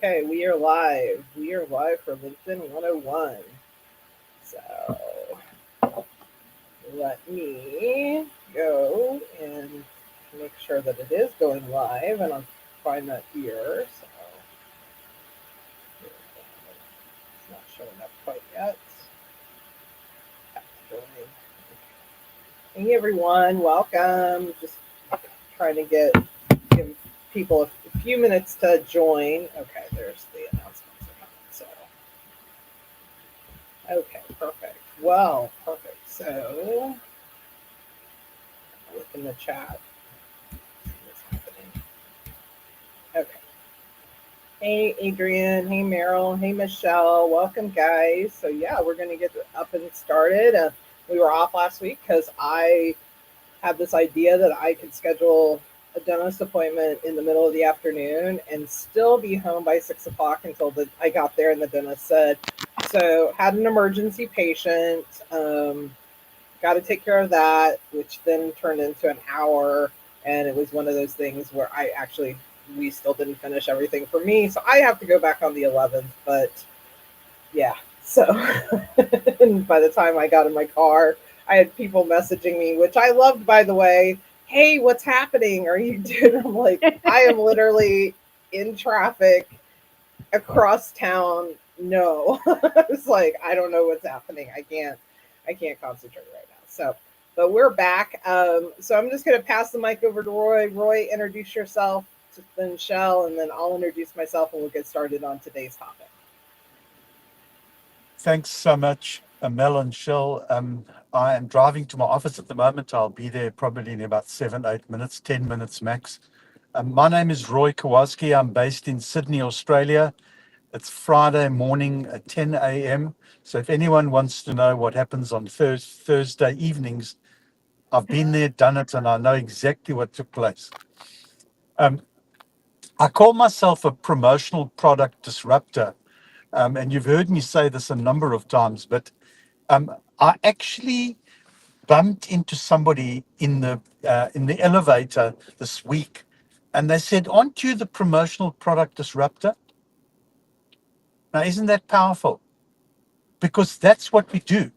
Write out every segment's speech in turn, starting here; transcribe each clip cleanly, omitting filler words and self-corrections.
Okay, we are live. We are live for LinkedIn 101. So let me go and make sure that it is going live, and I'll find that here. So it's not showing up quite yet. Hey everyone, welcome. Just trying to give people a few minutes to join. Okay, there's the announcements are coming. So okay, perfect. Well, perfect. So look in the chat. What's happening? Okay. Hey Adrian. Hey Meryl. Hey Michelle. Welcome guys. So yeah, we're gonna get up and started. We were off last week because I had this idea that I could schedule a dentist appointment in the middle of the afternoon and still be home by 6 o'clock until I got there and the dentist said, so had an emergency patient, got to take care of that, which then turned into an hour. And it was one of those things where we still didn't finish everything for me. So I have to go back on the 11th, but yeah. So and by the time I got in my car, I had people messaging me, which I loved, by the way. Hey, what's happening? Are you doing? I'm like, I am literally in traffic across town. No, I was like, I don't know what's happening. I can't concentrate right now. So, but we're back. So I'm just going to pass the mic over to Roy. Roy, introduce yourself, to then Michelle, and then I'll introduce myself, and we'll get started on today's topic. Thanks so much, Mel and Shell. I am driving to my office at the moment. I'll be there probably in about 7, 8 minutes, 10 minutes max. My name is Roy Kowalski. I'm based in Sydney, Australia. It's Friday morning at 10 a.m. So if anyone wants to know what happens on Thursday evenings, I've been there, done it, and I know exactly what took place. Um, I call myself a promotional product disruptor. And you've heard me say this a number of times, but I actually bumped into somebody in the elevator this week, and they said, "Aren't you the promotional product disruptor?" Now, isn't that powerful? Because that's what we do: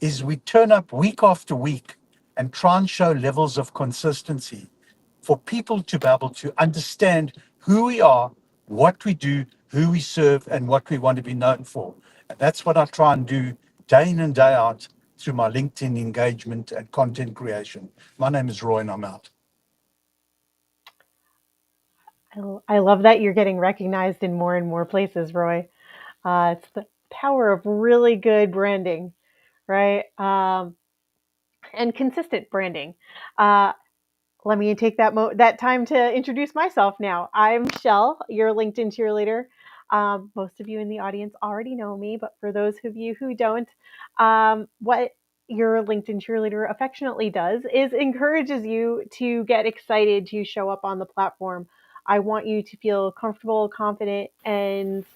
is we turn up week after week and try and show levels of consistency for people to be able to understand who we are, what we do, who we serve, and what we want to be known for. And that's what I try and do day in and day out through my LinkedIn engagement and content creation. My name is Roy, and I'm out. I love that you're getting recognized in more and more places, Roy. It's the power of really good branding, right? And consistent branding. Uh, Let me take that time to introduce myself now. I'm Shell, your LinkedIn cheerleader. Most of you in the audience already know me, but for those of you who don't, what your LinkedIn cheerleader affectionately does is encourages you to get excited to show up on the platform. I want you to feel comfortable, confident, and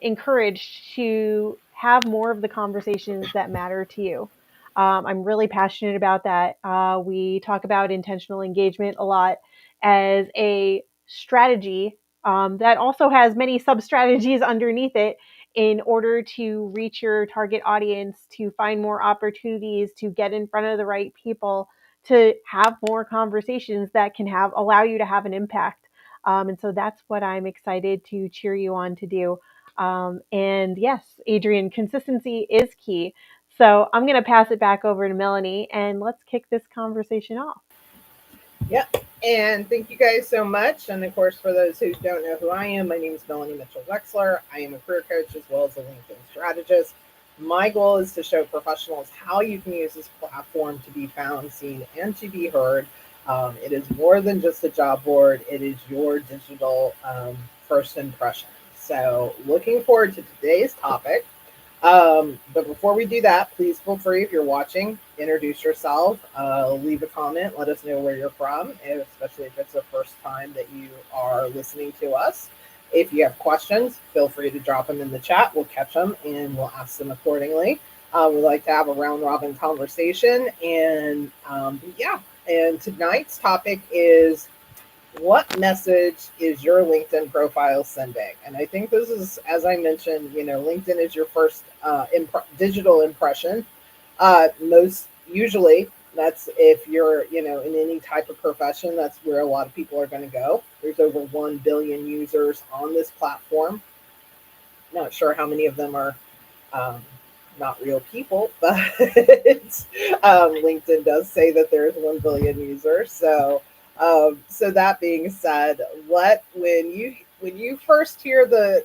encouraged to have more of the conversations that matter to you. I'm really passionate about that. We talk about intentional engagement a lot as a strategy that also has many sub strategies underneath it in order to reach your target audience, to find more opportunities, to get in front of the right people, to have more conversations that can allow you to have an impact. And so that's what I'm excited to cheer you on to do. And yes, Adrian, consistency is key. So I'm going to pass it back over to Melanie and let's kick this conversation off. Yep. And thank you guys so much. And of course, for those who don't know who I am, my name is Melanie Mitchell-Wexler. I am a career coach as well as a LinkedIn strategist. My goal is to show professionals how you can use this platform to be found, seen, and to be heard. It is more than just a job board. It is your digital first impression. So looking forward to today's topic. But before we do that, please feel free, if you're watching, introduce yourself, leave a comment, let us know where you're from, especially if it's the first time that you are listening to us. If you have questions, feel free to drop them in the chat. We'll catch them and we'll ask them accordingly. We like to have a round robin conversation. And yeah, and tonight's topic is what message is your LinkedIn profile sending? And I think this is, as I mentioned, LinkedIn is your first digital impression. Most usually, that's if you're, in any type of profession, that's where a lot of people are going to go. There's over 1 billion users on this platform. Not sure how many of them are um, not real people, but LinkedIn does say that there's 1 billion users. So that being said, when you first hear the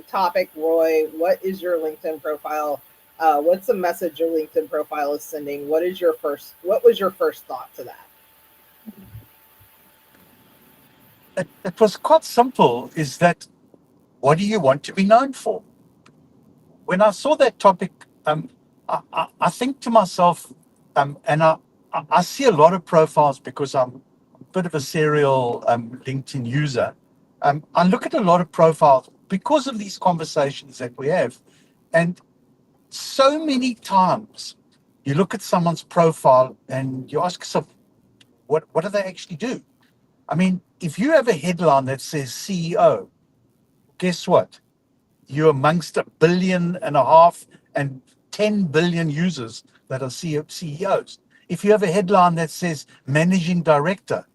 topic, Roy, what is your LinkedIn profile? What's the message your LinkedIn profile is sending? What was your first thought to that? It was quite simple. Is that what do you want to be known for? When I saw that topic, I think to myself, and I see a lot of profiles because I'm a bit of a serial LinkedIn user. I look at a lot of profiles because of these conversations that we have. And so many times you look at someone's profile and you ask yourself, what do they actually do? I mean, if you have a headline that says CEO, guess what? You're amongst 1.5 billion and 10 billion users that are CEOs. If you have a headline that says managing director,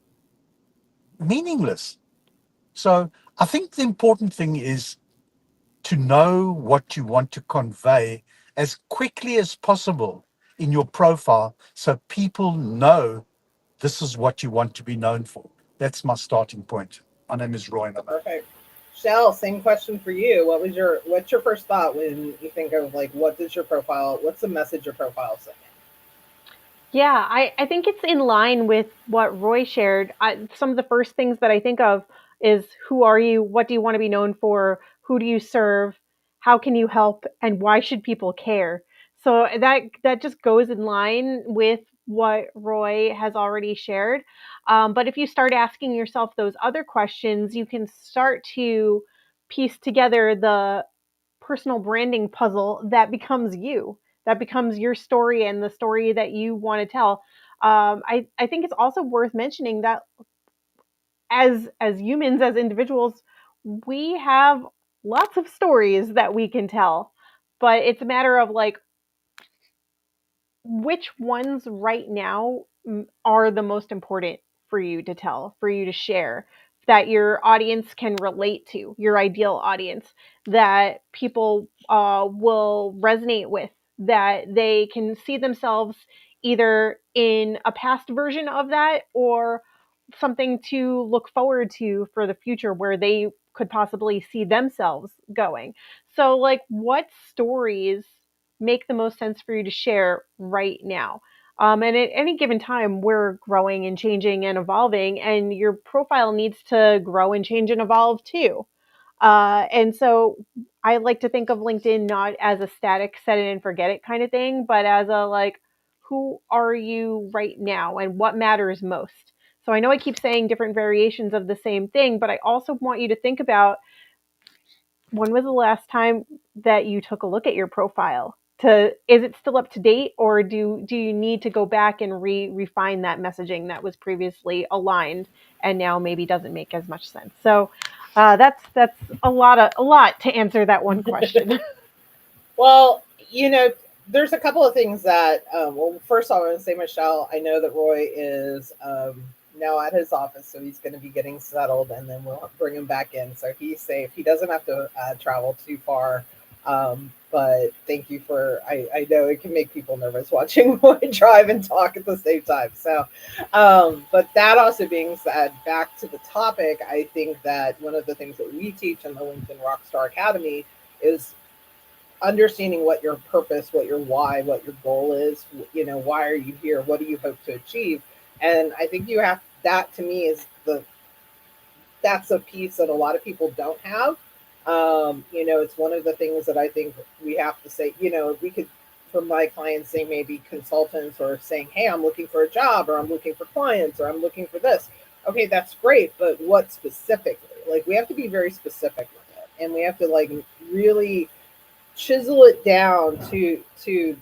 meaningless. So I think the important thing is to know what you want to convey as quickly as possible in your profile so people know this is what you want to be known for. That's my starting point. My name is Roy. Perfect. Shell, same question for you. What's your first thought when you think of like what's the message your profile sending? Yeah, I think it's in line with what Roy shared. Some of the first things that I think of is who are you? What do you want to be known for? Who do you serve? How can you help? And why should people care? So that just goes in line with what Roy has already shared. But if you start asking yourself those other questions, you can start to piece together the personal branding puzzle that becomes you, that becomes your story and the story that you want to tell. I think it's also worth mentioning that as humans, as individuals, we have lots of stories that we can tell, but it's a matter of like which ones right now are the most important for you to tell, for you to share, that your audience can relate to, your ideal audience, that people will resonate with, that they can see themselves either in a past version of that or something to look forward to for the future where they could possibly see themselves going. So, like, what stories make the most sense for you to share right now? And at any given time, we're growing and changing and evolving, and your profile needs to grow and change and evolve too. And so I like to think of LinkedIn not as a static set it and forget it kind of thing, but as a like, who are you right now and what matters most? So I know I keep saying different variations of the same thing, but I also want you to think about when was the last time that you took a look at your profile? To is it still up to date, or do you need to go back and refine that messaging that was previously aligned and now maybe doesn't make as much sense? So that's a lot to answer that one question. Well, there's a couple of things that, well, first I want to say, Michelle, I know that Roy is now at his office, so he's going to be getting settled, and then we'll bring him back in. So he's safe. He doesn't have to travel too far. But thank you I know it can make people nervous watching Roy drive and talk at the same time. But that also being said, back to the topic, I think that one of the things that we teach in the LinkedIn Rockstar Academy is understanding what your purpose, what your why, what your goal is. Why are you here? What do you hope to achieve? And I think you have that. To me, that's a piece that a lot of people don't have. It's one of the things that I think we have to say. We could, for my clients, say maybe consultants or saying, "Hey, I'm looking for a job, or I'm looking for clients, or I'm looking for this." Okay, that's great, but what specifically? Like, we have to be very specific with it, and we have to like really chisel it down to the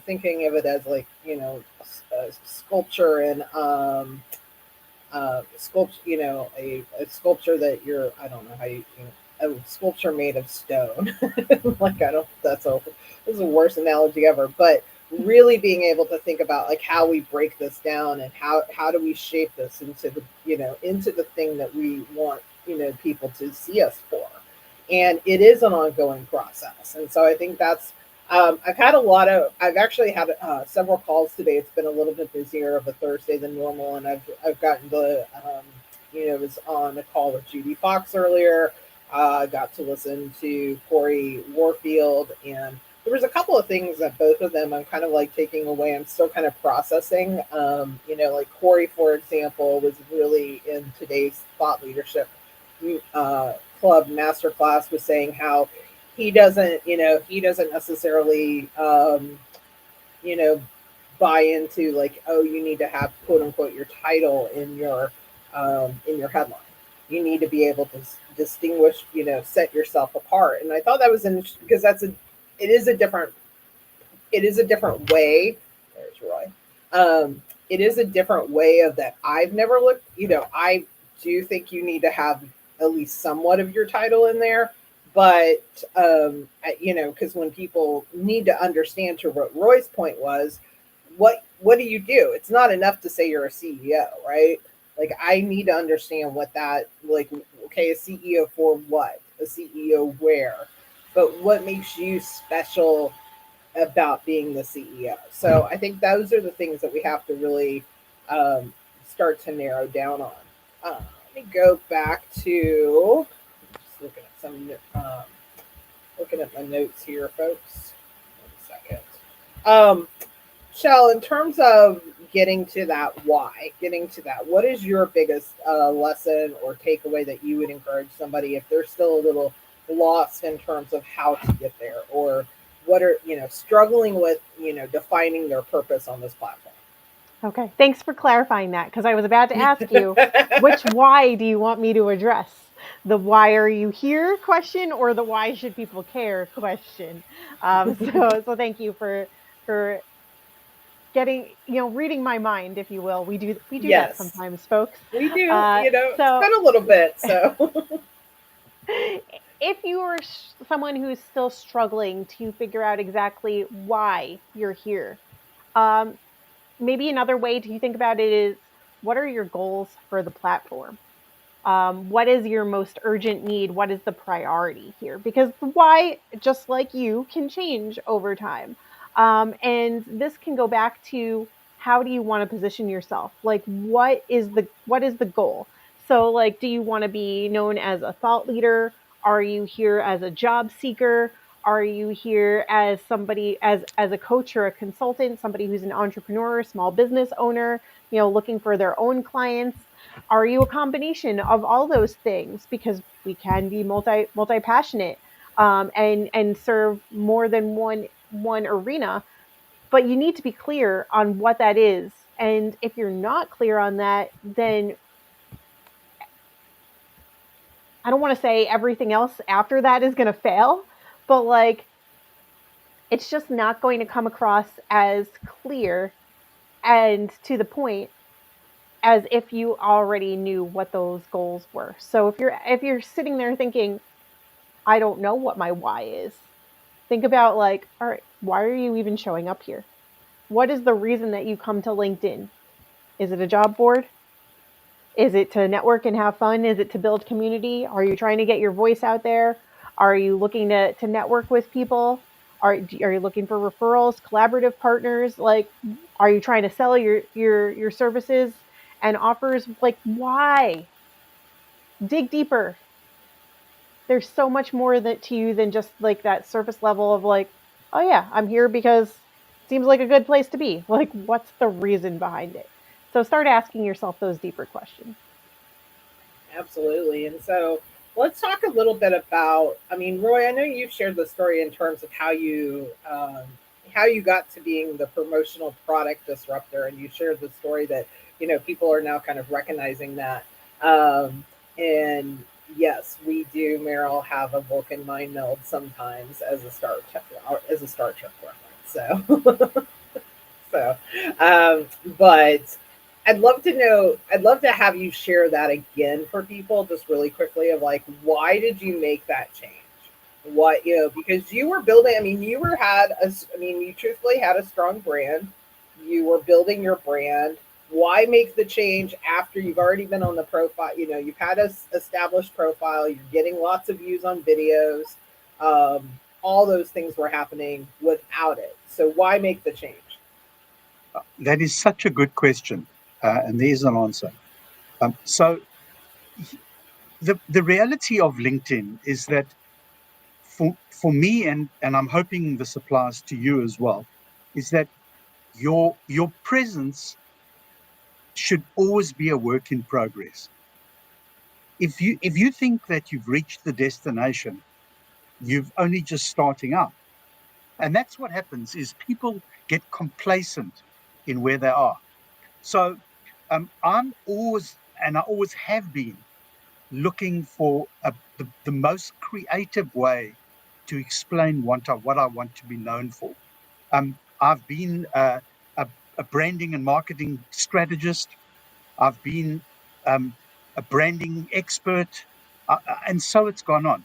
thinking of it as like a sculpture and sculpture, a sculpture that you're, I don't know how a sculpture made of stone. Like I don't, this is the worst analogy ever, but really being able to think about like how we break this down and how do we shape this into the, into the thing that we want, people to see us for. And it is an ongoing process. And so I think that's, I've actually had several calls today. It's been a little bit busier of a Thursday than normal. And I've gotten was on a call with Judy Fox earlier. Got to listen to Corey Warfield, and there was a couple of things that both of them I'm kind of like taking away. I'm still kind of processing. Like Corey, for example, was really in today's thought leadership club masterclass, was saying how he doesn't necessarily you know buy into like, oh, you need to have quote unquote your title in your headline. You need to be able to distinguish, set yourself apart. And I thought that was interesting because it is a different it is a different way. There's Roy. It is a different way of that. I've never looked. I do think you need to have at least somewhat of your title in there, but because when people need to understand, to what Roy's point was, what do you do? It's not enough to say you're a CEO, right? Like I need to understand what that, like. Okay, a CEO for what? A CEO where? But what makes you special about being the CEO? So I think those are the things that we have to really start to narrow down on. Let me go back to just looking at looking at my notes here, folks. 1 second. Shell, in terms of getting to that, what is your biggest lesson or takeaway that you would encourage somebody if they're still a little lost in terms of how to get there, or what are, struggling with, defining their purpose on this platform? Okay, thanks for clarifying that because I was about to ask you which why do you want me to address? The why are you here question or the why should people care question? So thank you for getting, reading my mind, if you will. We do that Yes, sometimes, folks. we do. Uh, It's so been a little bit, so. if you are someone who's still struggling to figure out exactly why you're here, um, maybe another way to think about it is, what are your goals for the platform? What is your most urgent need? What is the priority here? Because the why, just like you, can change over time. And this can go back to, how do you want to position yourself? Like, what is the goal? So, like, do you want to be known as a thought leader? Are you here as a job seeker? Are you here as somebody, as a coach or a consultant, somebody who's an entrepreneur, small business owner, looking for their own clients? Are you a combination of all those things? Because we can be multi passionate, and serve more than one arena, but you need to be clear on what that is. And if you're not clear on that, then I don't want to say everything else after that is going to fail, but like, it's just not going to come across as clear and to the point as if you already knew what those goals were. So if you're sitting there thinking, I don't know what my why is, think about, like, all right, why are you even showing up here? What is the reason that you come to LinkedIn? Is it a job board? Is it to network and have fun? Is it to build community? Are you trying to get your voice out there? Are you looking to network with people? Are you looking for referrals, collaborative partners? Like, are you trying to sell your services and offers? Like, why? Dig deeper. There's so much more that to you than just like that surface level of like, oh yeah, I'm here because it seems like a good place to be. Like, what's the reason behind it? So start asking yourself those deeper questions. Absolutely. And so let's talk a little bit about, I mean, Roy, I know you've shared the story in terms of how you got to being the promotional product disruptor, and you shared the story that, people are now kind of recognizing that. And yes, we do, Meryl, have a Vulcan mind meld sometimes as a Star Trek reference. So, so, but I'd love to know, I'd love to have you share that again for people just really quickly of like, why did you make that change? What, because you were building, I mean, you truthfully had a strong brand. You were building your brand. Why make the change after you've already been on the profile? You've had a established profile, you're getting lots of views on videos. All those things were happening without it. So why make the change? That is such a good question, and there's an answer. So the reality of LinkedIn is that for me, and I'm hoping this applies to you as well, is that your presence should always be a work in progress. If you think that you've reached the destination, you've only just starting out. And that's what happens is people get complacent in where they are. So I'm always, and I always have been, looking for the most creative way to explain what I want to be known for. I've been a, a branding and marketing strategist. I've been um, a branding expert, and so it's gone on.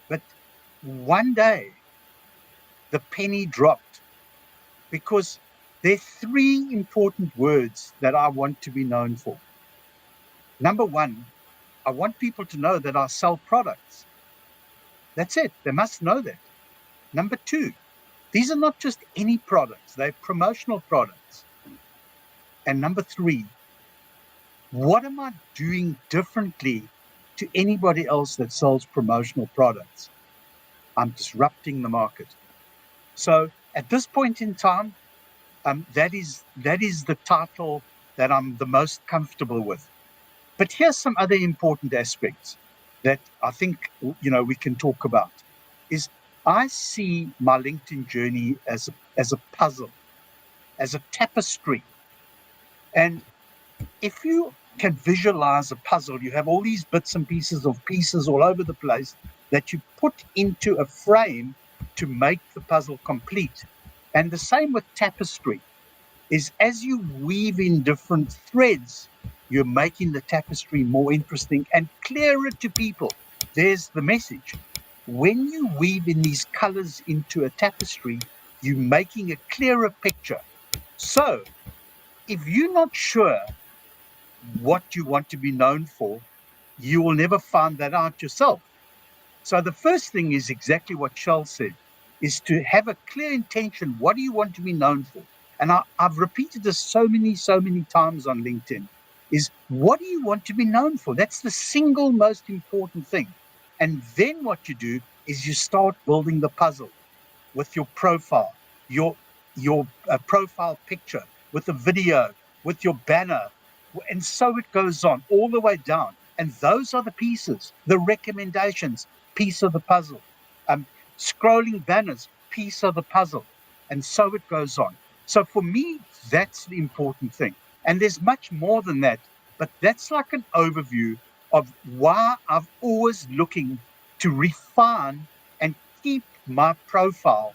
But one day, the penny dropped because there are three important words that I want to be known for. Number one, I want people to know that I sell products. That's it. They must know that. Number two, these are not just any products, they're promotional products. And number three, what am I doing differently to anybody else that sells promotional products? I'm disrupting the market. So at this point in time, that is the title that I'm the most comfortable with. But here's some other important aspects that I think we can talk about. Is I see my LinkedIn journey as a puzzle, as a tapestry, and if you can visualize a puzzle, you have all these bits and pieces all over the place that you put into a frame to make the puzzle complete. And the same with tapestry is as you weave in different threads, you're making the tapestry more interesting and clearer to people. There's the message. When you weave in these colors into a tapestry, you're making a clearer picture. So if you're not sure what you want to be known for, you will never find that out yourself. So the first thing is exactly what Shell said, is to have a clear intention. What do you want to be known for? And I've repeated this so many times on LinkedIn, is what do you want to be known for? That's the single most important thing. And then what you do is you start building the puzzle with your profile, your profile picture, with a video, with your banner, and so it goes on all the way down. And those are the pieces, the recommendations, piece of the puzzle. Um, Scrolling banners, piece of the puzzle, and so it goes on. So for me, that's the important thing. And there's much more than that, but that's like an overview of why I've always looking to refine and keep my profile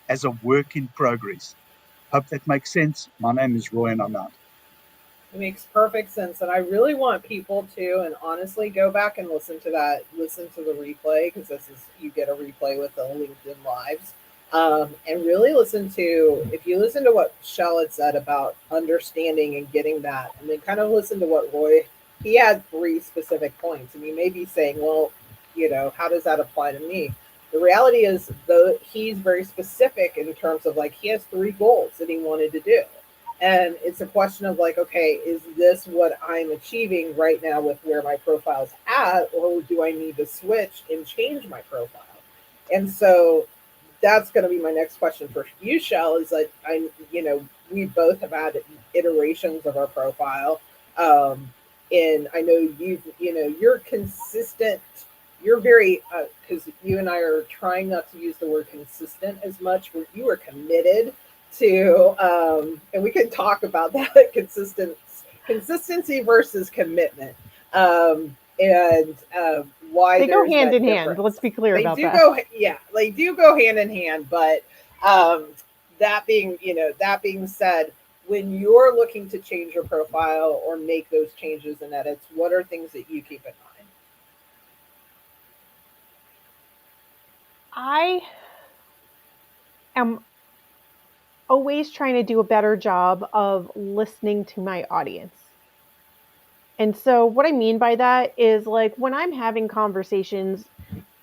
as a work in progress. Hope that makes sense. My name is Roy, and I'm out. It makes perfect sense. And I really want people to, and honestly, go back and listen to that, listen to the replay, because you get a replay with the LinkedIn Lives. And really listen to, if you listen to what Shell had said about understanding and getting that, and then kind of listen to what Roy, he had three specific points. And you may be saying, well, how does that apply to me? The reality is, though, he's very specific in terms of like, he has three goals that he wanted to do. And it's a question of like, okay, is this what I'm achieving right now with where my profile's at, or do I need to switch and change my profile? And so that's going to be my next question for you, Shell, is like, we both have had iterations of our profile. And I know you're consistent. You're very, because you and I are trying not to use the word consistent as much, where you are committed to, and we can talk about that consistency versus commitment, and why they go there's hand that in difference. hand. Let's be clear They about do that. they do go hand in hand. But that being said, when you're looking to change your profile or make those changes and edits, what are things that you keep in mind? I am always trying to do a better job of listening to my audience. And so, what I mean by that is like when I'm having conversations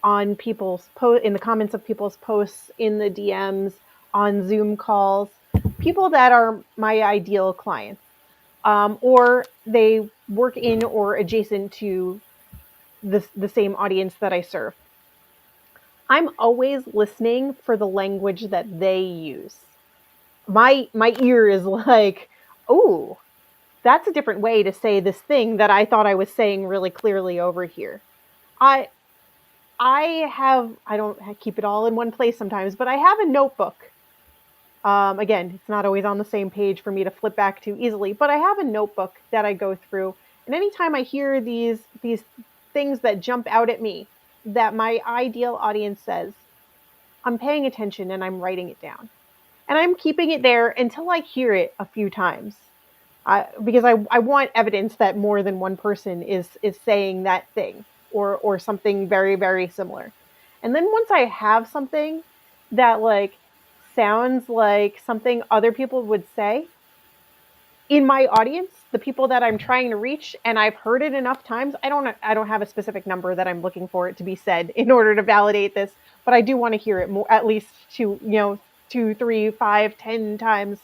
on people's in the comments of people's posts, in the DMs, on Zoom calls, people that are my ideal clients, or they work in or adjacent to the same audience that I serve. I'm always listening for the language that they use. My ear is like, oh, that's a different way to say this thing that I thought I was saying really clearly over here. I I don't keep it all in one place sometimes, but I have a notebook. Again, it's not always on the same page for me to flip back to easily, but I have a notebook that I go through, and anytime I hear these things that jump out at me that my ideal audience says, I'm paying attention and I'm writing it down. And I'm keeping it there until I hear it a few times. Because I want evidence that more than one person is saying that thing or something very, very similar. And then once I have something that like sounds like something other people would say in my audience, the people that I'm trying to reach, and I've heard it enough times, I don't have a specific number that I'm looking for it to be said in order to validate this, but I do want to hear it more, at least two, three, 5, 10 times,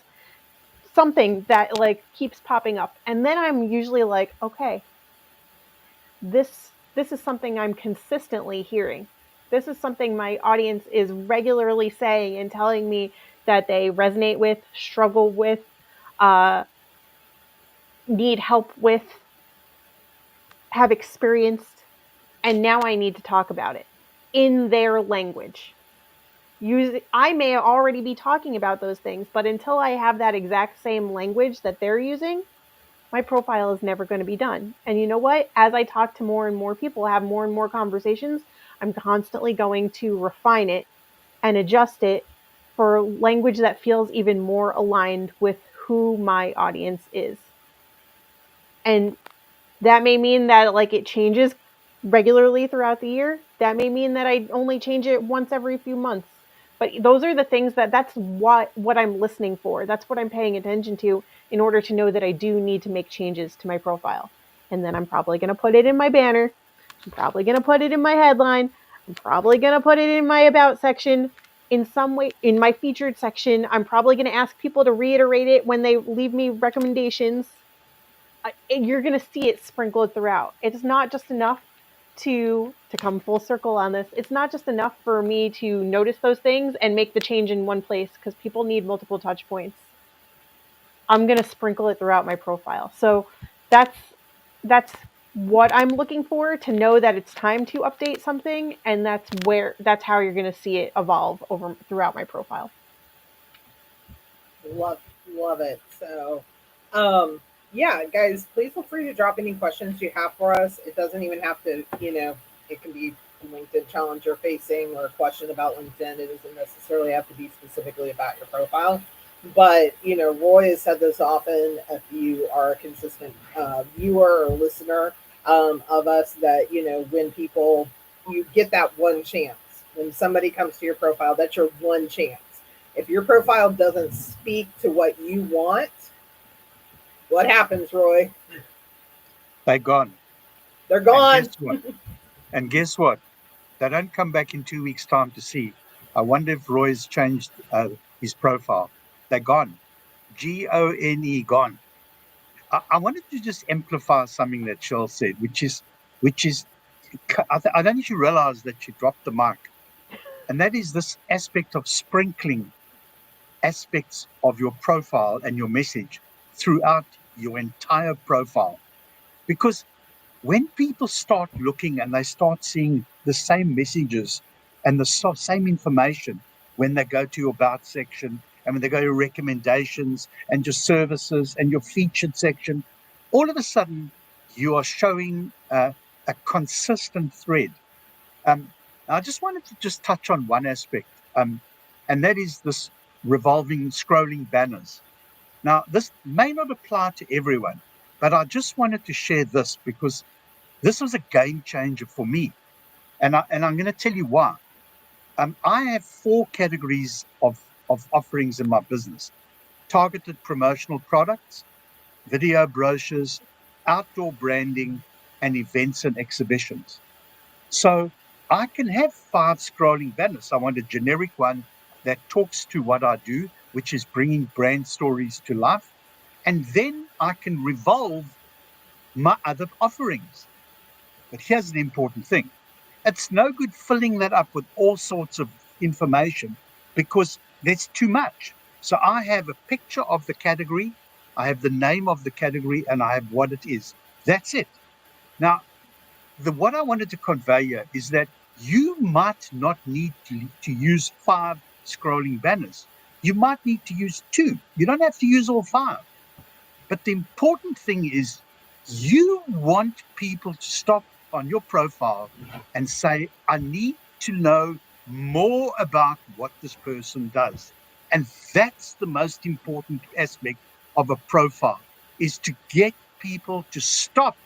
something that like keeps popping up. And then I'm usually like, okay, this is something I'm consistently hearing. This is something my audience is regularly saying and telling me that they resonate with, struggle with, uh, need help with, have experienced, and now I need to talk about it in their language. I may already be talking about those things, but until I have that exact same language that they're using, my profile is never going to be done. And you know what? As I talk to more and more people, have more and more conversations, I'm constantly going to refine it and adjust it for language that feels even more aligned with who my audience is. And that may mean that like it changes regularly throughout the year. That may mean that I only change it once every few months. But those are the things that's what I'm listening for. That's what I'm paying attention to in order to know that I do need to make changes to my profile. And then I'm probably going to put it in my banner. I'm probably going to put it in my headline. I'm probably going to put it in my about section. In some way, in my featured section, I'm probably going to ask people to reiterate it when they leave me recommendations. You're going to see it sprinkled throughout. It's not just enough to come full circle on this. It's not just enough for me to notice those things and make the change in one place because people need multiple touch points. I'm going to sprinkle it throughout my profile. So that's that's what I'm looking for to know that it's time to update something, and that's how you're going to see it evolve over throughout my profile. Love it. So, um, yeah, guys, please feel free to drop any questions you have for us. It doesn't even have to, it can be a LinkedIn challenge you're facing or a question about LinkedIn. It doesn't necessarily have to be specifically about your profile. But, Roy has said this often. If you are a consistent viewer or listener of us, that, when people, you get that one chance. When somebody comes to your profile, that's your one chance. If your profile doesn't speak to what you want, what happens, Roy? They're gone. They're gone. And guess what? And guess what? They don't come back in 2 weeks' time to see. I wonder if Roy's changed his profile. They're gone. Gone, gone. I wanted to just amplify something that Cheryl said, which is, I don't think you realize that you dropped the mic. And that is this aspect of sprinkling aspects of your profile and your message throughout your entire profile. Because when people start looking and they start seeing the same messages and the same information when they go to your about section and when they go to recommendations and your services and your featured section, all of a sudden you are showing a consistent thread. I just wanted to just touch on one aspect, and that is this revolving scrolling banners. Now, this may not apply to everyone, but I just wanted to share this because this was a game changer for me. And I'm going to tell you why. I have 4 categories of offerings in my business: targeted promotional products, video brochures, outdoor branding, and events and exhibitions. So I can have 5 scrolling banners. I want a generic one that talks to what I do, which is bringing brand stories to life. And then I can revolve my other offerings. But here's the important thing: it's no good filling that up with all sorts of information because there's too much. So I have a picture of the category, I have the name of the category, and I have what it is. That's it. Now, what I wanted to convey here is that you might not need to use 5 scrolling banners. You might need to use 2. You don't have to use all 5. But the important thing is you want people to stop on your profile and say, I need to know more about what this person does. And that's the most important aspect of a profile, is to get people to stop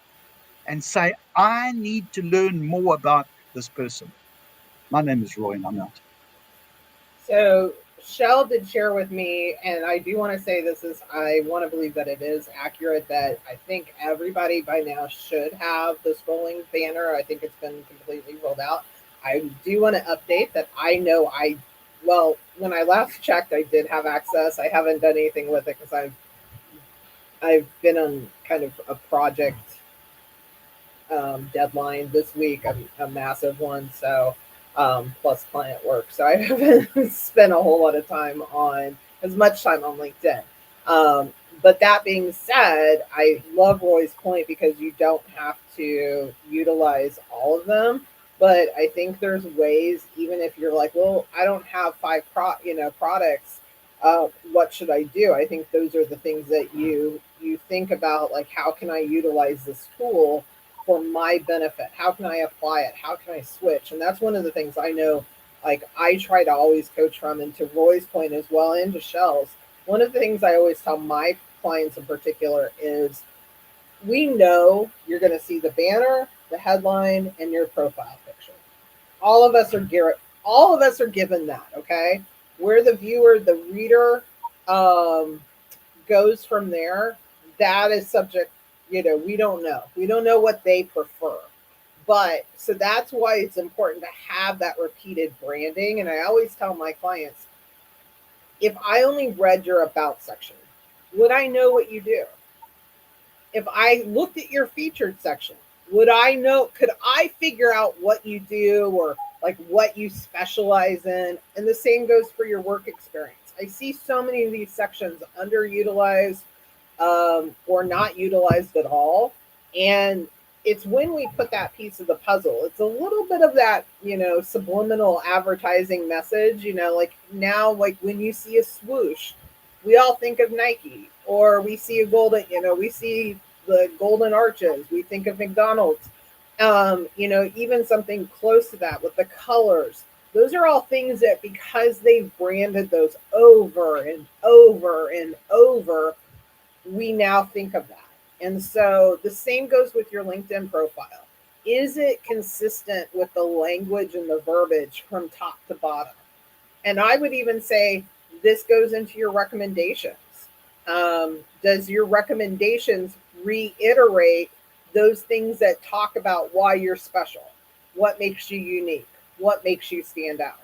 and say, I need to learn more about this person. My name is Roy and I'm out. So Shell did share with me, and I do want to say this is, I want to believe that it is accurate, that I think everybody by now should have the scrolling banner. I think it's been completely rolled out. I do want to update that I know well, when I last checked, I did have access. I haven't done anything with it because I've been on kind of a project deadline this week, a massive one. So, plus client work. So I haven't spent a whole lot of time on, as much time on LinkedIn. But that being said, I love Roy's point because you don't have to utilize all of them. But I think there's ways, even if you're like, well, I don't have 5 products. What should I do? I think those are the things that you think about, like, how can I utilize this tool for my benefit? How can I apply it? How can I switch? And that's one of the things I know, like, I try to always coach from. And to Roy's point as well, and to Shell's, one of the things I always tell my clients in particular is, we know you're going to see the banner, the headline, and your profile picture. All of us are given that. Okay, where the viewer, the reader, goes from there, that is subject. We don't know. We don't know what they prefer. But so that's why it's important to have that repeated branding. And I always tell my clients, if I only read your about section, would I know what you do? If I looked at your featured section, would I know, could I figure out what you do, or like what you specialize in? And the same goes for your work experience. I see so many of these sections underutilized, or not utilized at all. And it's when we put that piece of the puzzle, it's a little bit of that, subliminal advertising message, like now, like when you see a swoosh, we all think of Nike, or we see we see the golden arches, we think of McDonald's. Even something close to that with the colors. Those are all things that, because they've branded those over and over and over, we now think of that. And so the same goes with your LinkedIn profile. Is it consistent with the language and the verbiage from top to bottom? And I would even say this goes into your recommendations. Does your recommendations reiterate those things that talk about why you're special? What makes you unique? What makes you stand out?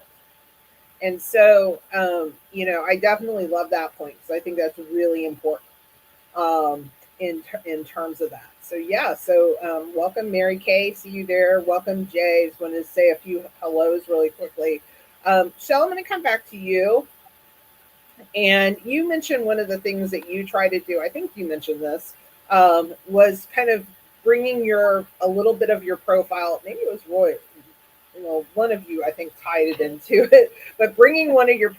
And so, I definitely love that point, because I think that's really important, in terms of that. So yeah, so welcome Mary Kay, see you there. Welcome Jay. Just wanted to say a few hellos really quickly. Shell, I'm going to come back to you. And you mentioned one of the things that you try to do, I think you mentioned this, was kind of bringing a little bit of your profile. Maybe it was Roy, one of you, I think, tied it into it, but bringing your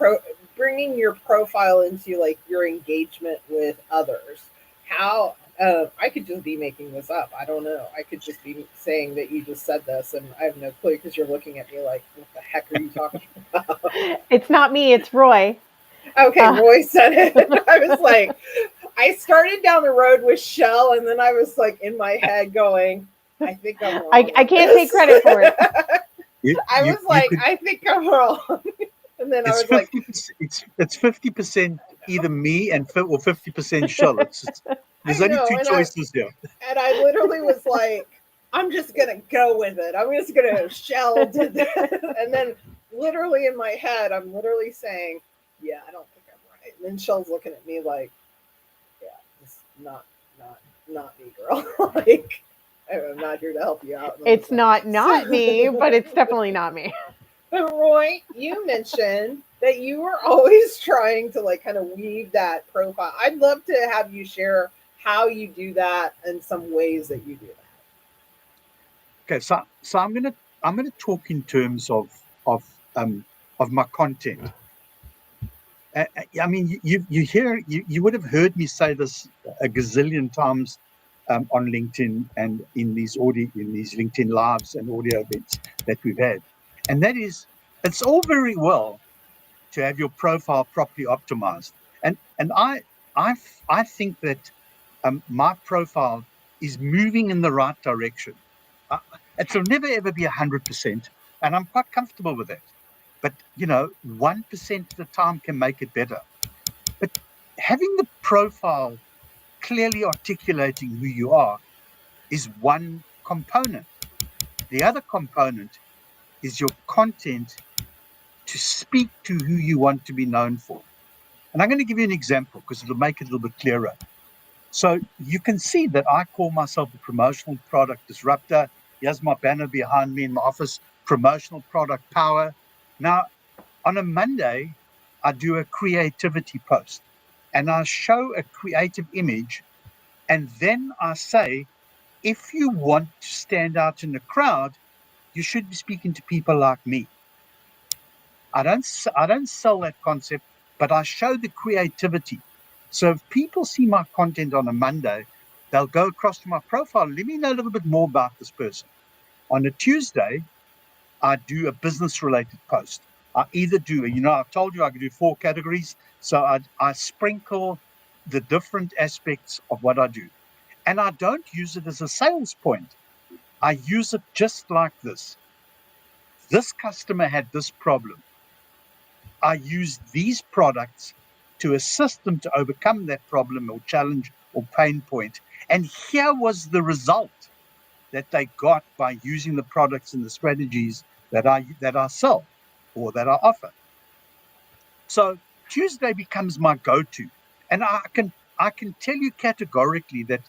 profile into, like, your engagement with others. How, I could just be making this up. I don't know. I could just be saying that you just said this, and I have no clue, because you're looking at me like, what the heck are you talking about? It's not me, it's Roy. Okay, Roy said it. I was like, I started down the road with Shell, and then I was like in my head going, I think I'm wrong. I can't take credit for it. I was You like, could. I think I'm wrong. And then I It's was like, 50%. It's 50% either me and or 50% Shell. There's I only know. two choices here. And I literally was like, I'm just gonna go with it. I'm just gonna Shell did that. And then literally in my head, I'm literally saying, yeah, I don't think I'm right. And then Shell's looking at me like, yeah, this not me, girl. Like I'm not here to help you out. It's not So, me, but it's definitely not me. but Roy, you mentioned that you were always trying to like kind of weave that profile. I'd love to have you share how you do that and some ways that you do that. Okay, so I'm gonna talk in terms of um of my content. I mean, you would have heard me say this a gazillion times on LinkedIn and in these LinkedIn lives and audio events that we've had, and that is, it's all very well to have your profile properly optimized, and I I think that my profile is moving in the right direction. Uh, it'll never ever be 100%, and I'm quite comfortable with that. But 1% of the time can make it better. But having the profile clearly articulating who you are is one component. The other component is your content to speak to who you want to be known for. And I'm going to give you an example because it'll make it a little bit clearer. So you can see that I call myself a promotional product disruptor. Here's my banner behind me in my office, promotional product power. Now, on a Monday, I do a creativity post and I show a creative image. And then I say, if you want to stand out in the crowd, you should be speaking to people like me. I don't sell that concept, but I show the creativity. So if people see my content on a Monday, they'll go across to my profile. Let me know a little bit more about this person. On a Tuesday, I do a business related post. I either do, I told you I could do 4 categories. So I sprinkle the different aspects of what I do. And I don't use it as a sales point. I use it just like this. This customer had this problem. I use these products to assist them to overcome that problem or challenge or pain point. And here was the result that they got by using the products and the strategies that I sell or that I offer. So Tuesday becomes my go-to, and I can tell you categorically that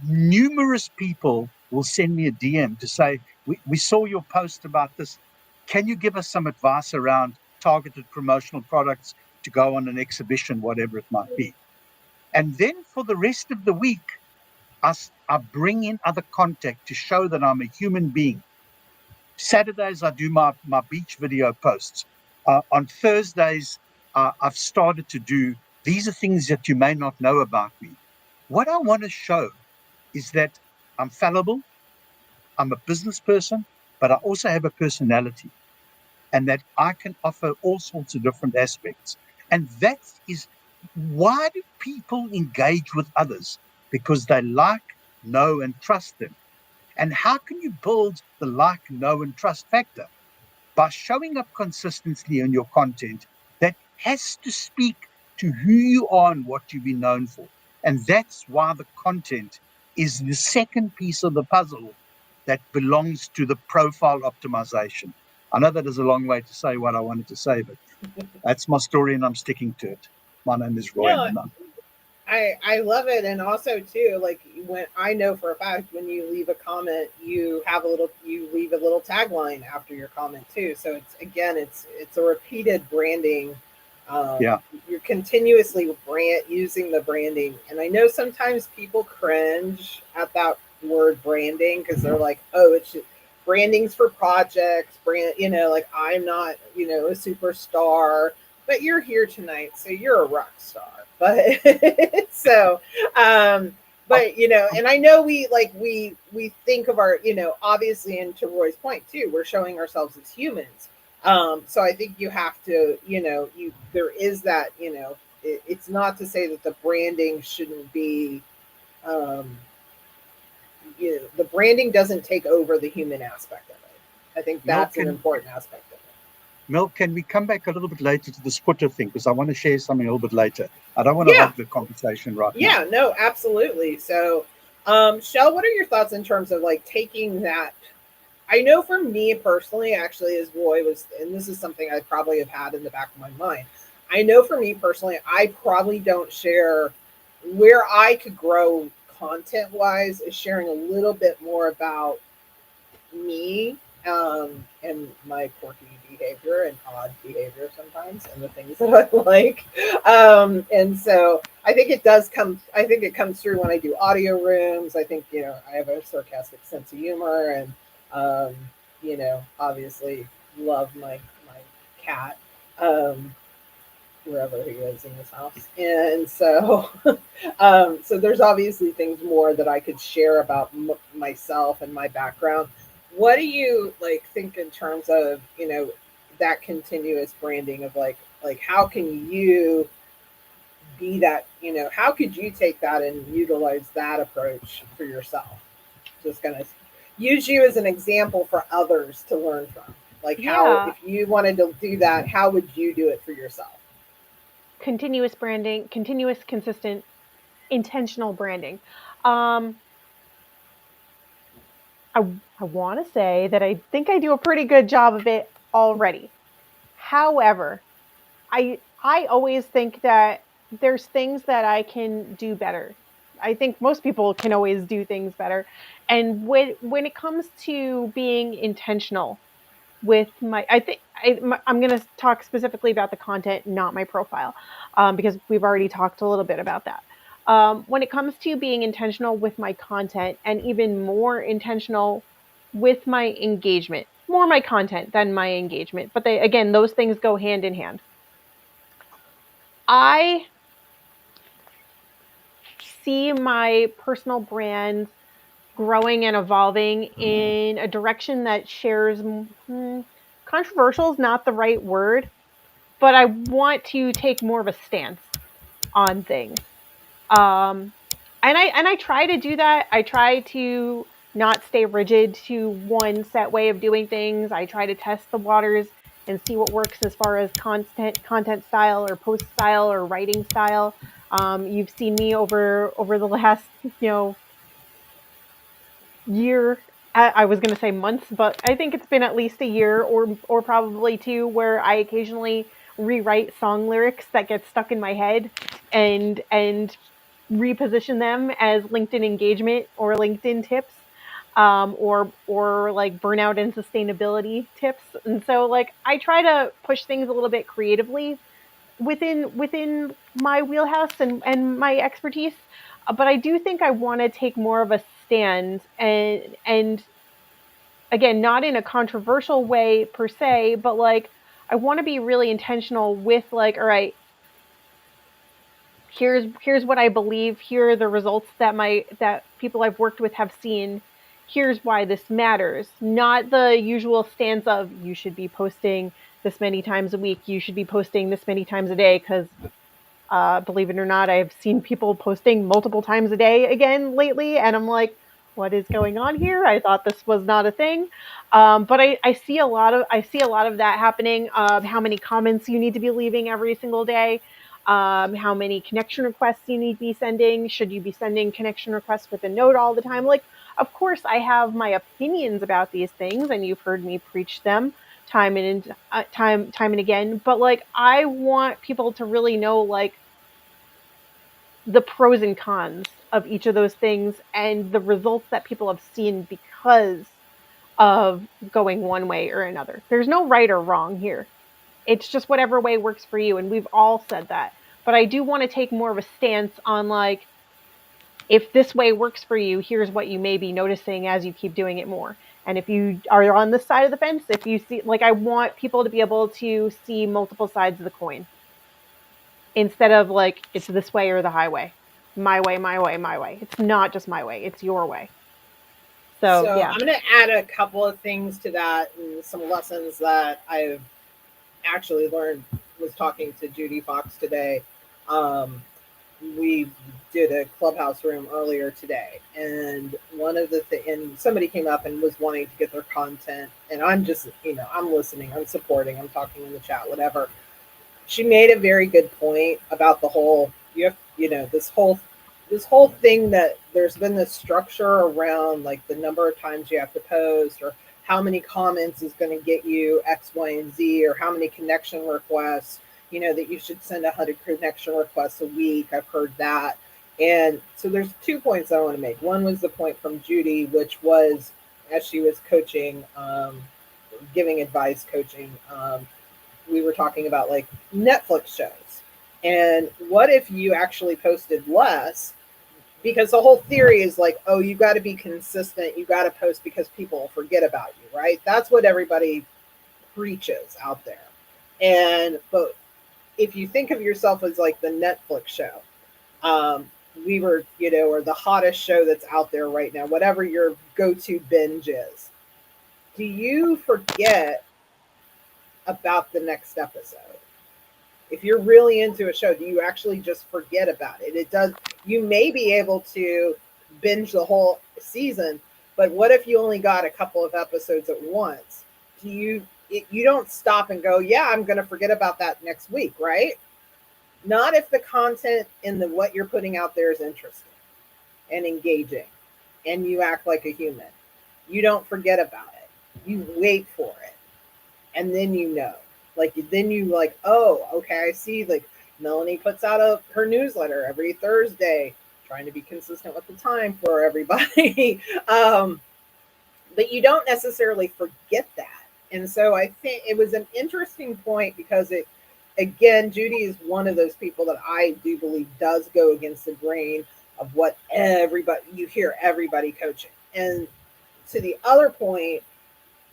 numerous people will send me a DM to say, we saw your post about this. Can you give us some advice around targeted promotional products to go on an exhibition, whatever it might be? And then for the rest of the week, I bring in other contact to show that I'm a human being. Saturdays, I do my beach video posts. On Thursdays, I've started to do, these are things that you may not know about me. What I want to show is that I'm fallible, I'm a business person, but I also have a personality, and that I can offer all sorts of different aspects. And that is, why do people engage with others? Because they like, know, and trust them. And how can you build the like, know, and trust factor? By showing up consistently in your content that has to speak to who you are and what you've been known for. And that's why the content is the second piece of the puzzle that belongs to the profile optimization. I know that is a long way to say what I wanted to say, but that's my story and I'm sticking to it. My name is Roy, No, and I love it, and also too, like when I know for a fact when you leave a comment, you leave a little tagline after your comment too. So it's a repeated branding. Um, yeah. you're continuously using the branding, and I know sometimes people cringe at that word branding because they're like, oh, branding's for projects, like I'm not a superstar, but you're here tonight, so you're a rock star. But so, Oh, but and I know we think of our, obviously, and to Roy's point too, we're showing ourselves as humans. So I think you have to, there is that, it's not to say that the branding shouldn't be, um, the branding doesn't take over the human aspect of it. I think Mel, that's an can important aspect of it. Mel, can we come back a little bit later to this footer thing? Because I want to share something a little bit later. I don't want to Yeah, hog the conversation right now. yeah, no, absolutely. So, Shell, what are your thoughts in terms of like taking that? I know for me personally, actually, as Roy was, and this is something I probably have had in the back of my mind. I know for me personally, I probably don't share where I could grow content wise is sharing a little bit more about me, and my quirky behavior and odd behavior sometimes and the things that I like. And so I think it does come, I think it comes through when I do audio rooms. I think, I have a sarcastic sense of humor and, obviously love my cat. Wherever he is in his house. And so, so there's obviously things more that I could share about myself and my background. What do you like think in terms of, that continuous branding of like how can you be that, how could you take that and utilize that approach for yourself? Just gonna use you as an example for others to learn from. Like how, Yeah, if you wanted to do that, how would you do it for yourself? continuous branding, continuous, consistent, intentional branding. Um, I, I want to say that I think I do a pretty good job of it already. However, I always think that there's things that I can do better. I think most people can always do things better. And when it comes to being intentional with my, I'm going to talk specifically about the content, not my profile, because we've already talked a little bit about that. When it comes to being intentional with my content and even more intentional with my engagement, more my content than my engagement, but they, again, those things go hand in hand. I see my personal brand growing and evolving in a direction that shares, controversial is not the right word, but I want to take more of a stance on things. Um, and I try to do that. I try to not stay rigid to one set way of doing things. I try to test the waters and see what works as far as content style or post style or writing style. You've seen me over the last, year. I was going to say months, but I think it's been at least a year or probably two where I occasionally rewrite song lyrics that get stuck in my head and reposition them as LinkedIn engagement or LinkedIn tips, or like burnout and sustainability tips. And so like I try to push things a little bit creatively within my wheelhouse and my expertise. But I do think I want to take more of a stand and again, not in a controversial way per se, but like I want to be really intentional with like, all right, here's what I believe. Here are the results that people I've worked with have seen. Here's why this matters. Not the usual stance of you should be posting this many times a week. You should be posting this many times a day because believe it or not, I've seen people posting multiple times a day again lately, and I'm like, what is going on here? I thought this was not a thing, but I see a lot of that happening. How many comments you need to be leaving every single day? How many connection requests you need to be sending? Should you be sending connection requests with a note all the time? Like, of course, I have my opinions about these things, and you've heard me preach them time and again. But like, I want people to really know like the pros and cons of each of those things and the results that people have seen because of going one way or another. There's no right or wrong here. It's just whatever way works for you. And we've all said that. But I do want to take more of a stance on like, if this way works for you, here's what you may be noticing as you keep doing it more. And if you are on this side of the fence, if you see, like, I want people to be able to see multiple sides of the coin instead of like, it's this way or the highway. My way, my way, my way. It's not just my way, it's your way. So, So yeah. I'm going to add a couple of things to that and some lessons that I've actually was talking to Judy Fox today. Um, we did a clubhouse room earlier today, and one of and somebody came up and was wanting to get their content, and I'm just, I'm listening, I'm supporting, I'm talking in the chat, whatever. She made a very good point about the whole, this whole thing that there's been this structure around like the number of times you have to post, or how many comments is going to get you X, Y, and Z, or how many connection requests, that you should send 100 connection requests a week. I've heard that. And so there's 2 points I want to make. One was the point from Judy, which was as she was coaching, giving advice, coaching, we were talking about like Netflix shows. And what if you actually posted less? Because the whole theory is like, oh, you got to be consistent. You got to post because people will forget about you, right? That's what everybody preaches out there. But if you think of yourself as like the Netflix show, we were, or the hottest show that's out there right now, whatever your go-to binge is, do you forget about the next episode? If you're really into a show, do you actually just forget about it? It does. You may be able to binge the whole season, but what if you only got a couple of episodes at once? You don't stop and go, yeah, I'm going to forget about that next week, right? Not if the content and what you're putting out there is interesting and engaging, and you act like a human. You don't forget about it. You wait for it, and then then you like, oh, okay, I see. Like Melanie puts out her newsletter every Thursday, trying to be consistent with the time for everybody. But you don't necessarily forget that. And so I think it was an interesting point because again, Judy is one of those people that I do believe does go against the grain of what you hear everybody coaching. And to the other point,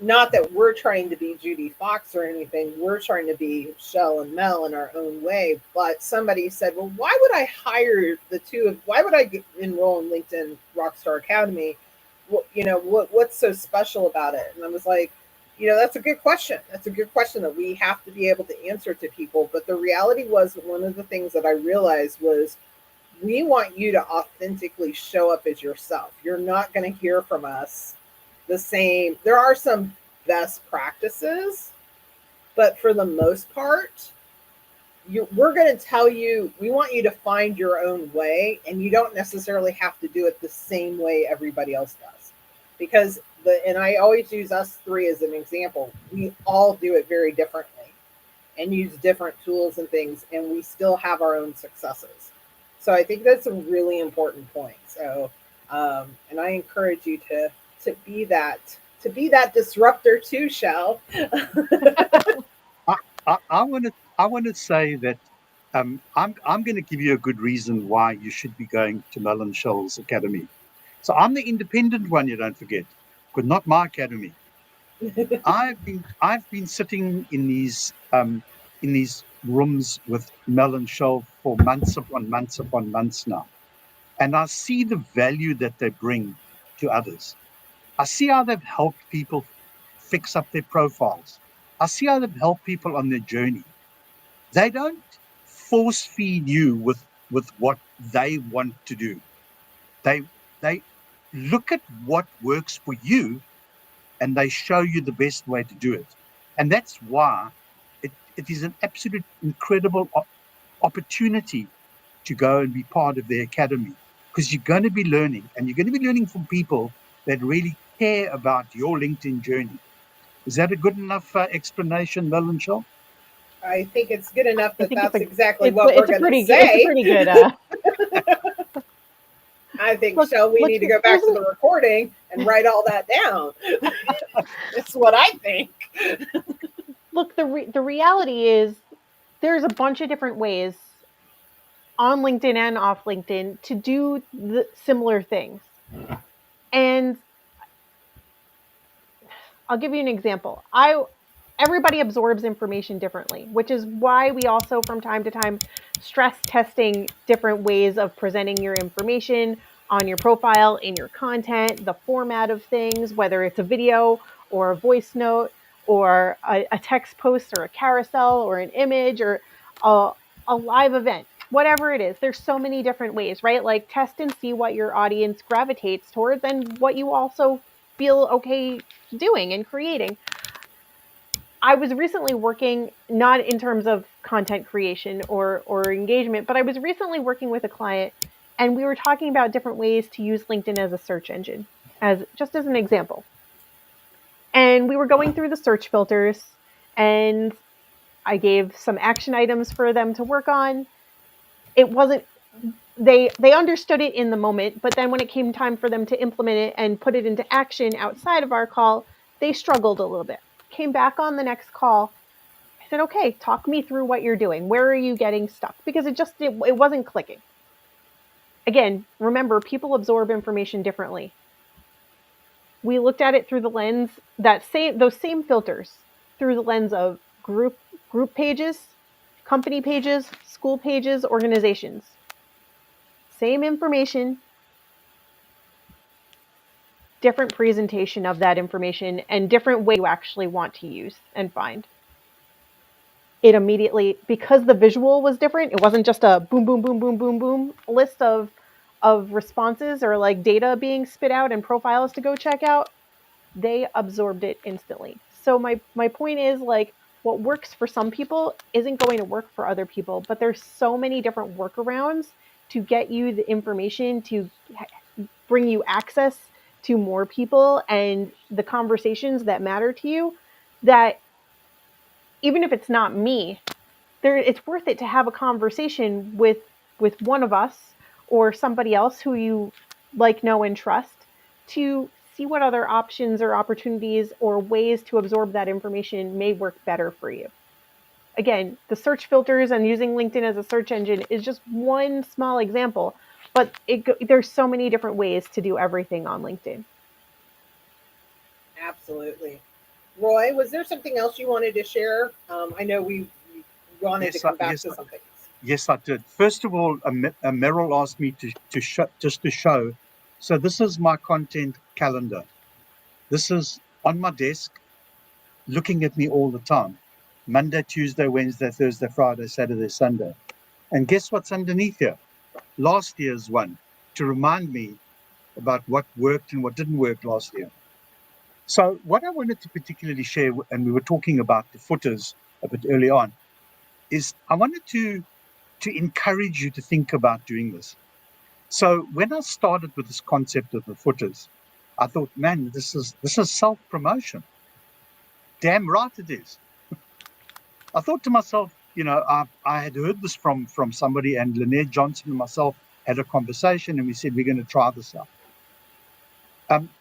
not that we're trying to be Judy Fox or anything, we're trying to be Shell and Mel in our own way. But somebody said, well, why would I hire why would I enroll in LinkedIn Rockstar Academy? What's so special about it? And I was like, that's a good question. That's a good question that we have to be able to answer to people. But the reality was, one of the things that I realized was, we want you to authentically show up as yourself. You're not going to hear from us the same. There are some best practices, but for the most part, we're going to tell you, we want you to find your own way, and you don't necessarily have to do it the same way everybody else does. Because and I always use us three as an example. We all do it very differently and use different tools and things, and we still have our own successes. So I think that's a really important point. So, and I encourage you to be that disruptor too, Shell. I want to say that I'm going to give you a good reason why you should be going to Mel and Shell's Academy. So I'm the independent one, you don't forget, but not my academy. I've been sitting in these rooms with Mel and Shell for months upon months upon months now, and I see the value that they bring to others. I see how they've helped people fix up their profiles. I see how they've helped people on their journey. They don't force feed you with what they want to do. They look at what works for you, and they show you the best way to do it. And that's why it is an absolute incredible opportunity to go and be part of their academy, because you're going to be learning, and you're going to be learning from people that really care about your LinkedIn journey. Is that a good enough explanation, Mel and Shaw? I think it's good enough I that think that's exactly what we're it's a going to pretty good, it's a say. pretty good. I think, Shell, we need to go back to the recording and write all that down. That's what I think. Look, the reality is, there's a bunch of different ways on LinkedIn and off LinkedIn to do the similar things. And I'll give you an example. Everybody absorbs information differently, which is why we also from time to time stress testing different ways of presenting your information on your profile, in your content, the format of things, whether it's a video or a voice note. or a text post or a carousel or an image or a live event, whatever it is. There's so many different ways, right? Like test and see what your audience gravitates towards and what you also feel okay doing and creating. I was recently working, not in terms of content creation or engagement, but I was recently working with a client and we were talking about different ways to use LinkedIn as a search engine, as just as an example. And we were going through the search filters and I gave some action items for them to work on. It wasn't they understood it in the moment, but then when it came time for them to implement it and put it into action outside of our call, they struggled a little bit. Came back on the next call. I said, okay, talk me through what you're doing. Where are you getting stuck? Because it wasn't clicking. Again, remember, people absorb information differently. We looked at it through the lens those same filters through the lens of group pages, company pages, school pages, organizations. Same information, different presentation of that information, and different way you actually want to use and find. It immediately, because the visual was different, it wasn't just a boom, boom, boom, boom, boom, boom list of responses or like data being spit out and profiles to go check out. They absorbed it instantly. So my point is, like, what works for some people isn't going to work for other people, but there's so many different workarounds to get you the information, to bring you access to more people and the conversations that matter to you, that even if it's not me, it's worth it to have a conversation with one of us or somebody else who you like, know, and trust, to see what other options or opportunities or ways to absorb that information may work better for you. Again, the search filters and using LinkedIn as a search engine is just one small example, but there's so many different ways to do everything on LinkedIn. Absolutely. Roy, was there something else you wanted to share? I know we wanted to come back to something. Yes, I did. First of all, Meryl asked me to show. So this is my content calendar. This is on my desk, looking at me all the time. Monday, Tuesday, Wednesday, Thursday, Friday, Saturday, Sunday. And guess what's underneath here? Last year's one, to remind me about what worked and what didn't work last year. So what I wanted to particularly share, and we were talking about the footers a bit early on, is I wanted to encourage you to think about doing this. So when I started with this concept of the footers, I thought, man, this is self-promotion. Damn right it is. I thought to myself, I had heard this from somebody, and Lynette Johnson and myself had a conversation, and we said we're going to try this out.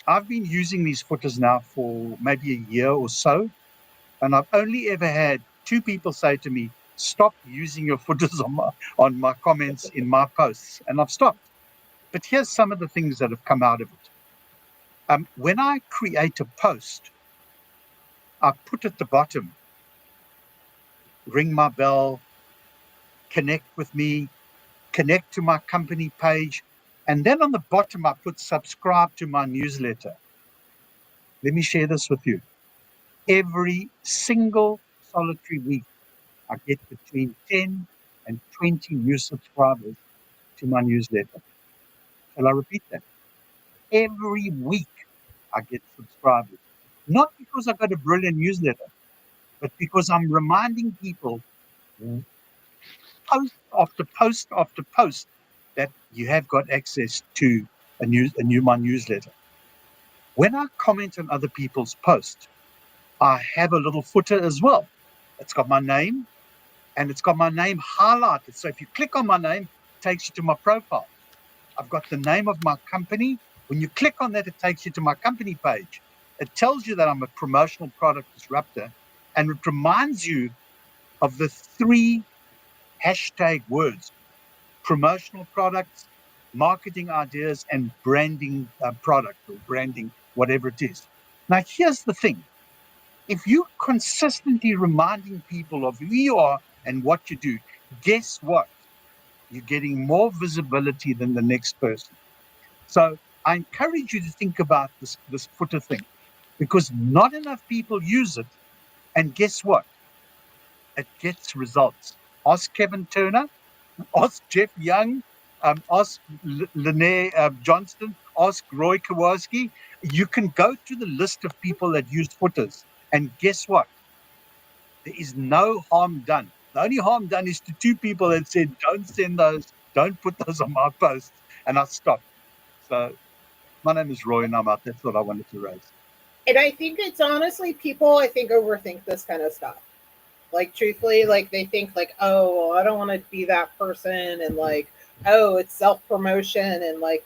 I've been using these footers now for maybe a year or so, and I've only ever had 2 people say to me, stop using your footers on my comments in my posts, and I've stopped. But here's some of the things that have come out of it. When I create a post, I put at the bottom, ring my bell, connect with me, connect to my company page, and then on the bottom, I put subscribe to my newsletter. Let me share this with you. Every single solitary week, I get between 10 and 20 new subscribers to my newsletter. Shall I repeat that? Every week, I get subscribers. Not because I've got a brilliant newsletter, but because I'm reminding people post after post after post that you have got access to my newsletter. When I comment on other people's posts, I have a little footer as well. It's got my name, and it's got my name highlighted. So if you click on my name, it takes you to my profile. I've got the name of my company. When you click on that, it takes you to my company page. It tells you that I'm a promotional product disruptor, and it reminds you of the 3 hashtag words: promotional products, marketing ideas, and branding product or branding, whatever it is. Now, here's the thing. If you're consistently reminding people of who you are and what you do, guess what? You're getting more visibility than the next person. So I encourage you to think about this footer thing, because not enough people use it, And guess what? It gets results. Ask Kevin Turner, ask Jeff Young, ask Lene Johnston, ask Roy Kowalski. You can go to the list of people that use footers, and guess what? There is no harm done. The only harm done is to two people that said, don't send those, don't put those on my post. And I stopped. So my name is Roy, and I'm out. That's what I wanted to raise. And I think it's honestly people, I think, overthink this kind of stuff. Like truthfully, like they think like, oh, well, I don't want to be that person, and like, oh, it's self promotion, and like,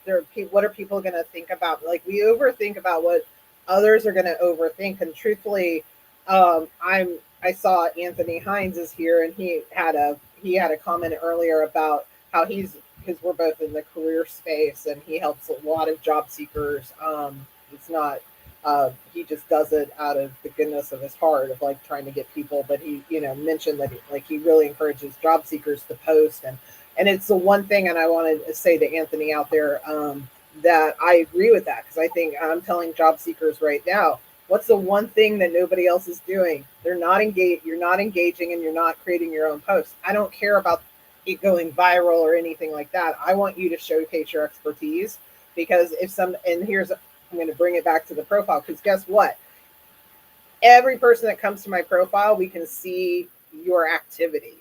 what are people going to think about? Like, we overthink about what others are going to overthink. And truthfully, I saw Anthony Hines is here, and he had a comment earlier about how he's because we're both in the career space, and he helps a lot of job seekers. It's not he just does it out of the goodness of his heart of like trying to get people. But he, mentioned that he really encourages job seekers to post, and it's the one thing. And I wanted to say to Anthony out there that I agree with that, because I think I'm telling job seekers right now, what's the one thing that nobody else is doing? They're not engaged. You're not engaging, and you're not creating your own posts. I don't care about it going viral or anything like that. I want you to showcase your expertise, because I'm going to bring it back to the profile, because guess what? Every person that comes to my profile, we can see your activity.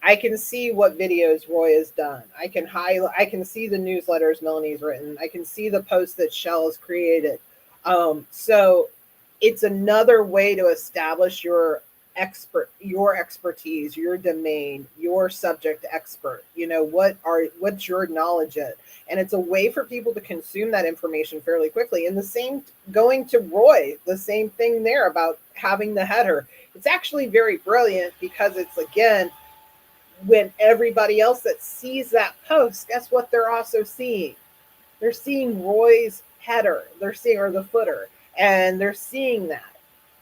I can see what videos Roy has done. I can see the newsletters Melanie's written. I can see the posts that Shell has created. So it's another way to establish your expertise, your domain, your subject expert. What's your knowledge at? And it's a way for people to consume that information fairly quickly. And the same going to Roy, the same thing there about having the header. It's actually very brilliant, because it's, again, when everybody else that sees that post, guess what they're also seeing? They're seeing Roy's header, or the footer, and they're seeing that.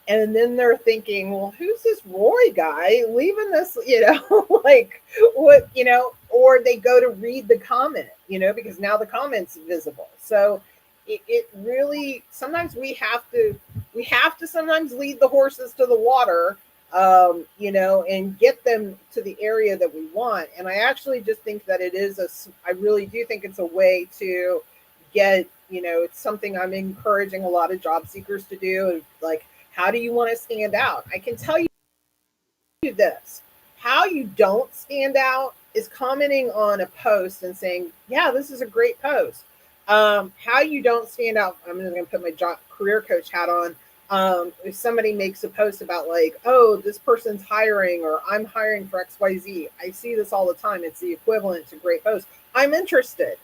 And then they're thinking, well, who's this Roy guy leaving this, like what, or they go to read the comment, because now the comment's visible. So it really, sometimes we have to sometimes lead the horses to the water, and get them to the area that we want. And I actually just think that I really do think it's a way to get, it's something I'm encouraging a lot of job seekers to do. Like, how do you want to stand out? I can tell you this. How you don't stand out is commenting on a post and saying, yeah, this is a great post. How you don't stand out, I'm just going to put my career coach hat on. If somebody makes a post about like, oh, this person's hiring, or I'm hiring for XYZ, I see this all the time. It's the equivalent to great post. I'm interested.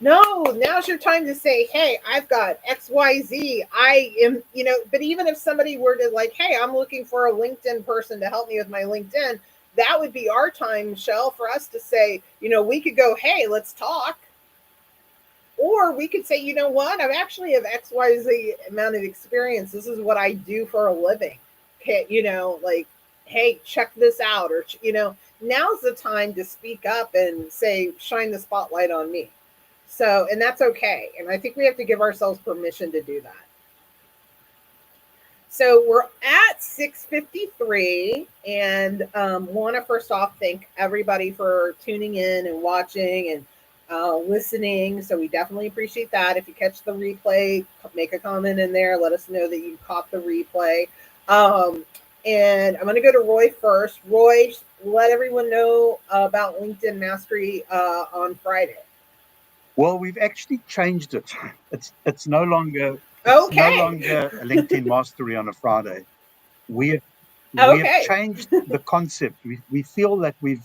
No, now's your time to say, hey, I've got XYZ. I am, but even if somebody were to like, hey, I'm looking for a LinkedIn person to help me with my LinkedIn, that would be our time, Michelle, for us to say, we could go, hey, let's talk. Or we could say, you know what, I actually have XYZ amount of experience. This is what I do for a living. Okay, like, hey, check this out. Or, now's the time to speak up and say, shine the spotlight on me. So, and that's okay. And I think we have to give ourselves permission to do that. So we're at 6:53, and want to first off thank everybody for tuning in and watching and listening. So we definitely appreciate that. If you catch the replay, make a comment in there. Let us know that you caught the replay. And I'm going to go to Roy first. Roy, let everyone know about LinkedIn Mastery on Friday. Well, we've actually changed it. It's no longer Okay. no longer a LinkedIn Mastery on a Friday. We have Okay. changed the concept. We feel that we've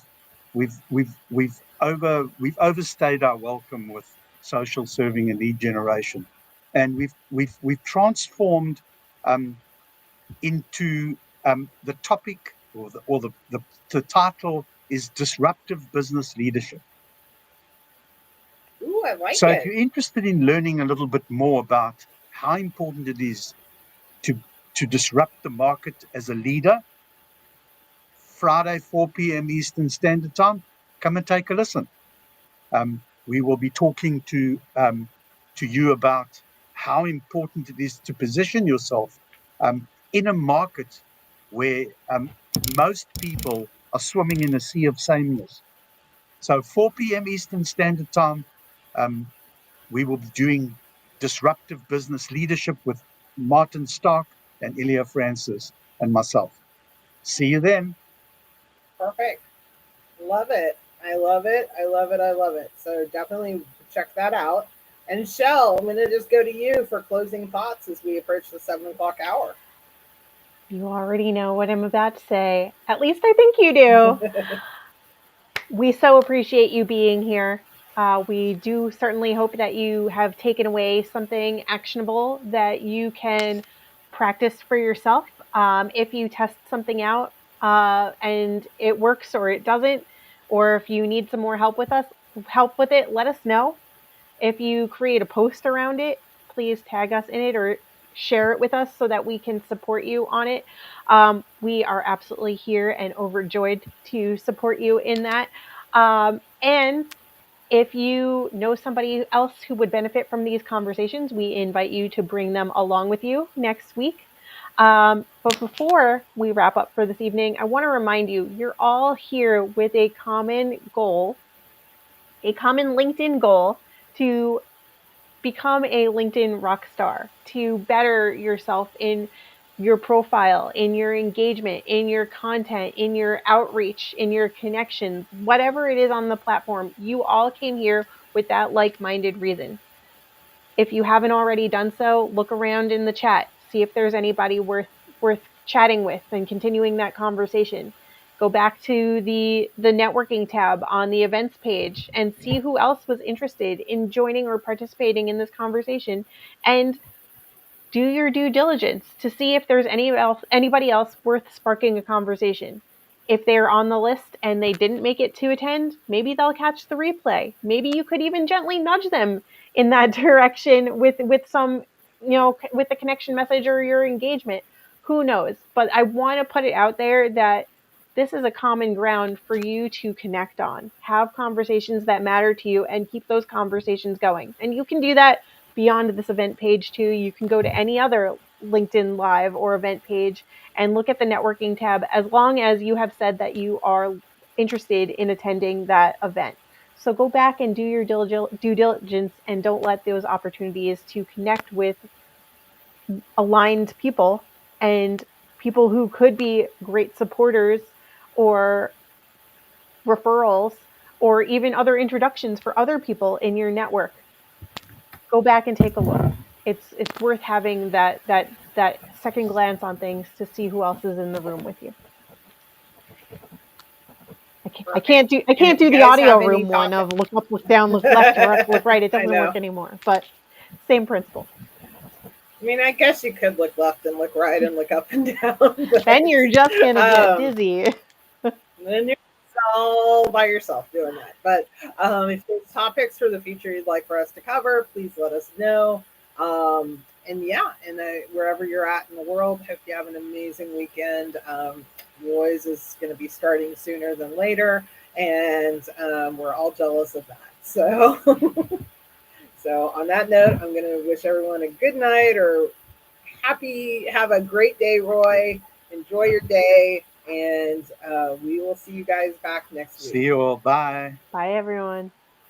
overstayed our welcome with social serving and lead generation, and we've transformed into the topic, or the title is disruptive business leadership. Ooh, I like So it. if you're interested in learning a little bit more about how important it is to disrupt the market as a leader, Friday, 4 p.m. Eastern Standard Time, come and take a listen. We will be talking to you about how important it is to position yourself, in a market where most people are swimming in a sea of sameness. So 4 p.m. Eastern Standard Time, we will be doing disruptive business leadership with Martin Stark and Ilya Francis and myself. See you then. Perfect. Love it. I love it. I love it. I love it. So definitely check that out. And Shell, I'm going to just go to you for closing thoughts as we approach the 7 o'clock hour. You already know what I'm about to say. At least I think you do. We so appreciate you being here. We do certainly hope that you have taken away something actionable that you can practice for yourself. If you test something out and it works or it doesn't, or if you need some more help with it, let us know. If you create a post around it, please tag us in it or share it with us so that we can support you on it. We are absolutely here and overjoyed to support you in that. And if you know somebody else who would benefit from these conversations, we invite you to bring them along with you next week. But before we wrap up for this evening, I want to remind you, you're all here with a common goal, a common LinkedIn goal to become a LinkedIn rock star, to better yourself in your profile, in your engagement, in your content, in your outreach, in your connections, whatever it is on the platform. You all came here with that like-minded reason. If you haven't already done so, look around in the chat, see if there's anybody worth chatting with and continuing that conversation. Go back to the networking tab on the events page and see who else was interested in joining or participating in this conversation, and do your due diligence to see if there's anybody else worth sparking a conversation. If they're on the list and they didn't make it to attend, maybe they'll catch the replay. Maybe you could even gently nudge them in that direction with some, with the connection message or your engagement. Who knows? But I want to put it out there that this is a common ground for you to connect on. Have conversations that matter to you and keep those conversations going. And you can do that beyond this event page too. You can go to any other LinkedIn Live or event page and look at the networking tab, as long as you have said that you are interested in attending that event. So go back and do your due diligence and don't let those opportunities to connect with aligned people and people who could be great supporters or referrals or even other introductions for other people in your network. Go back and take a look. It's worth having that second glance on things to see who else is in the room with you. I can't do the audio room one of look up, look down, look left, look right. It doesn't work anymore. But same principle. I mean, I guess you could look left and look right and look up and down. Then you're just gonna get dizzy. Then you're all by yourself doing that. But if there's topics for the future you'd like for us to cover, please let us know. And wherever you're at in the world, hope you have an amazing weekend. Roy's is going to be starting sooner than later, and we're all jealous of that. So, so on that note, I'm going to wish everyone a good night or have a great day, Roy. Enjoy your day, and we will see you guys back next week. See you all. Bye. Bye, everyone.